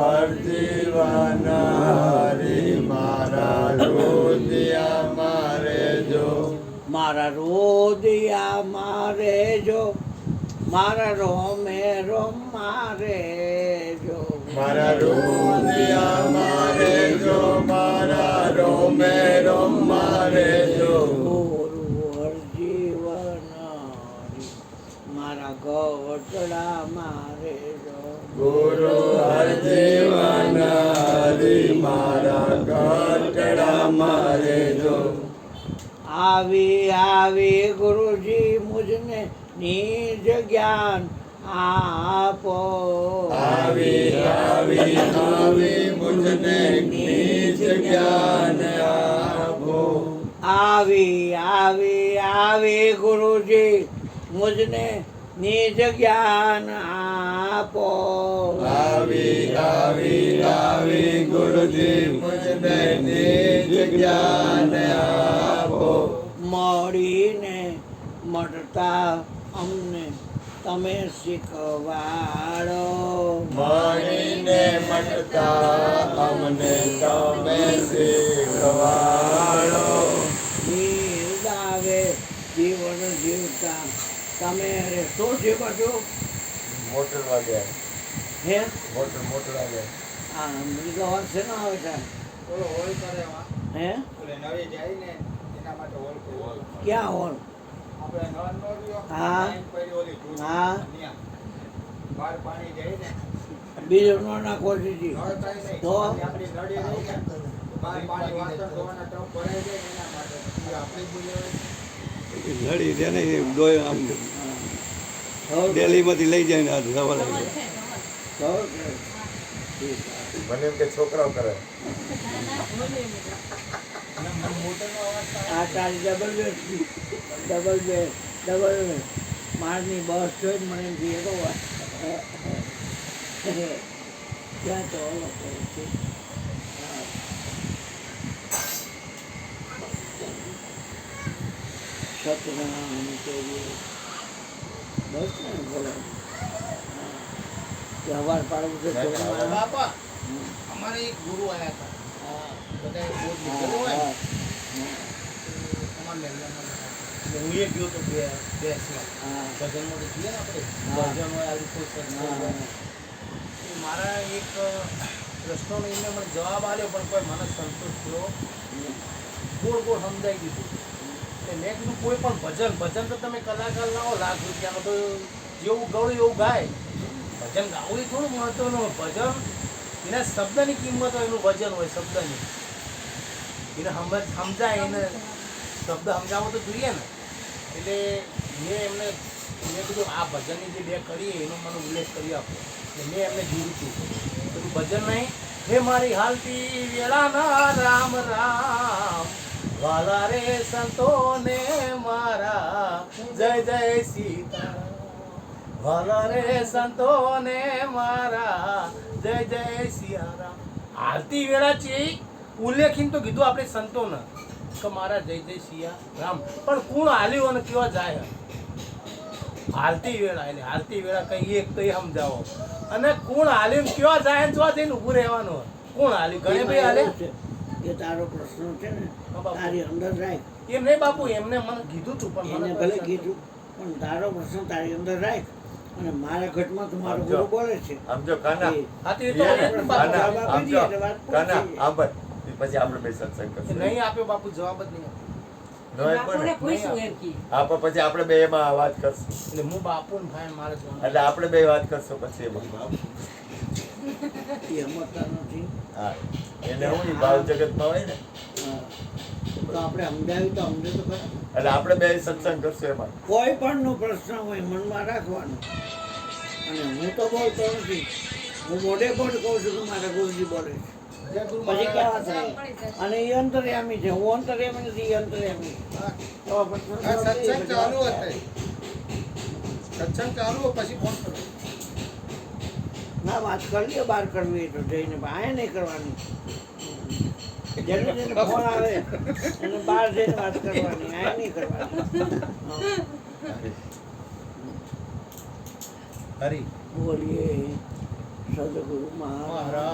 હરજીવન હરી મારા રોદિયા મારે જો મારા રોદિયા મારે જો મારા રોમે રોમ મારે જો મારા રોદિયા મારે જો મારા રોમે રોમ મારે જો ગુરુ હરજીવન મારા ગોટડા મારે જો ગુરુ હરજીવન હરી મારા ગટડા મારે જો આવી આવી ગુરુજી મુજને નિજ જ્ઞાન આપો આવી આવી આવી મુજને નિજ જ્ઞાન આપો આવી આવી આવી ગુરુજી મુજને નિજ જ્ઞાન આપો આવી આવી આવી ગુરુજી મુજને નિજ જ્ઞાન આપો મળીને મળતા અમને તમે શીખવાડો મળીને મળતા અમને તમે શીખવાડો નિર્દાવે જીવન જીવતા તમે રે શું જીવો છો મોટર વાગે હે મોટર વાગે આ બીજો અવાજ છે ને આવે છે ઓલો હોલ કરે હે ઓલે નવી જાય ને એના માટે હોલ કર્યો ક્યાં હોલ આપણે નળ નો રહ્યો હા. લાઈન પડી ઓલી જૂની. હા. ન્યા. બહાર પાણી જાય ને બીજો નો નાખો દીધી નળ કાંઈ નહીં. તો? આપણી નળી રહી ને બહાર પાણી વાસણ ધોવાના ટબ ભરાઈ જાય ને એના માટે એ આપણે જ બોલાવે. નડી તેને ડોય આમ દિલ્હીમાંથી લઈ જાય ને આ સવાલ મને એમ કે છોકરાઓ કરે આ તારી ડબલ મારની બસ જોઈ જ મને એમ થઈએ તો ક્યાં તો ઓલો કરે છે હા. સતનામ તેરી બસ ને બોલો તહેવાર પાડવું છે ઘરમાં. બાપા અમારે એક ગુરુ આયા હતા હા. બધાએ બોધ હા, લીધેલો હોય હા. ને અમારા મહેલામાં એટલે હું એ ગયો તો બેસવા હા. ભજનમાં તો જોઈએ ને આપણે હા. ભજન હોય આવી કોઈ સત્સંગ હોય. તો મારા એક પ્રશ્નોનો એમને મને જવાબ આપ્યો પણ કોઈ મને સંતોષ થયો ગોળ ગોળ સમજાઈ દીધું એટલે મેં કીધું કોઈ પણ ભજન તો તમે કલાકાર લાવો લાખ રૂપિયાનો તો જેવું ગળું એવું ગાય ભજન ગાવું એ થોડું મહત્વનું હોય. ભજન એના શબ્દની કિંમત હોય એનું વજન હોય શબ્દની એને સમજાય એને શબ્દ સમજાવવો તો જોઈએ ને એટલે મેં કીધું આ ભજનની જે બે કરી એનો મને ઉલ્લેખ કરી આપો એટલે મેં એમને કીધું હતું બધું ભજન નહીં હે મારી હાલતી વેળાના રામ રામ વાલા રે સંતોને મારા જય જય સીતારામ વાલા રે સંતોને મારા જય જય સિયારામ આરતી વેળા છે ઉલ્લેખીન તો કીધું આપણે સંતોને કે મારા જય જય સિયારામ પણ કોણ હાલ્યું અને કેવા જાય આરતી વેળા એટલે આરતી વેળા કઈ એક તો એ સમજાવો અને કોણ હાલ્યું ને કેવા જાય ને જોવા જઈને ઊભું રહેવાનું કોણ હાલ્યું ઘણે ભાઈ હાલે એ તારો પ્રશ્ન છે ને હા બાપુ. તારી અંદર રાખ એમ નહીં બાપુ એમને મને કીધું તું પણ એને મને ભલે કીધું પણ તારો પ્રશ્ન તારી અંદર રાખ અને મારા ઘટમાં તો મારો ગુરુ બોલે છે આમ જો કાના એ હા તો એ તો યાર, એમ ને બાપુ. જવાબ આમ આપી જો, દઈએ એટલે વાત પૂરી કાના થઈ આમ બસ. પછી આપણે બે સત્સંગ કરશું નહીં આપ્યો બાપુ જવાબ જ નહીં આપ્યો. નોય પણ આપણે પછી આપણે બે એમાં વાત કરશું એટલે હું બાપુ ને ભાઈ મારે જોવાનું. એટલે આપણે બે વાત કરશું પછી એમાં એ સમજતા નથી હા એને હું ઈ ભાવ જગતમાં હોય ને હા. તો આપણે સમજાવી તો સમજે તો ખરા એટલે આપણે બે સત્સંગ કરશું એમાં કોઈ પણ નો પ્રશ્ન હોય મનમાં રાખવાનો અને હું તો બોલતો નથી હું મોઢે પણ કહું છું કે મારા ગુરુજી બોલે છે જય ગુરુ પછી મહારાજ. કેવા થાય અને એ અંતર્યામી છે હું અંતર્યામી નથી એ અંતર્યામી હા. તો પ્રશ્ન આ જવાબ દઈએ, સત્સંગ ચાલુ જવાબ હતો સત્સંગ ચાલુ હોય પછી ફોન કરો ના વાત કરીએ બહાર કરવી તો જઈને આયા નહીં કરવાની જેને જેને ફોન આવે એને બહાર જઈને વાત કરવાની આયા નહીં કરવાની હા. હરી બોલીએ સદગુરુ મહારાજ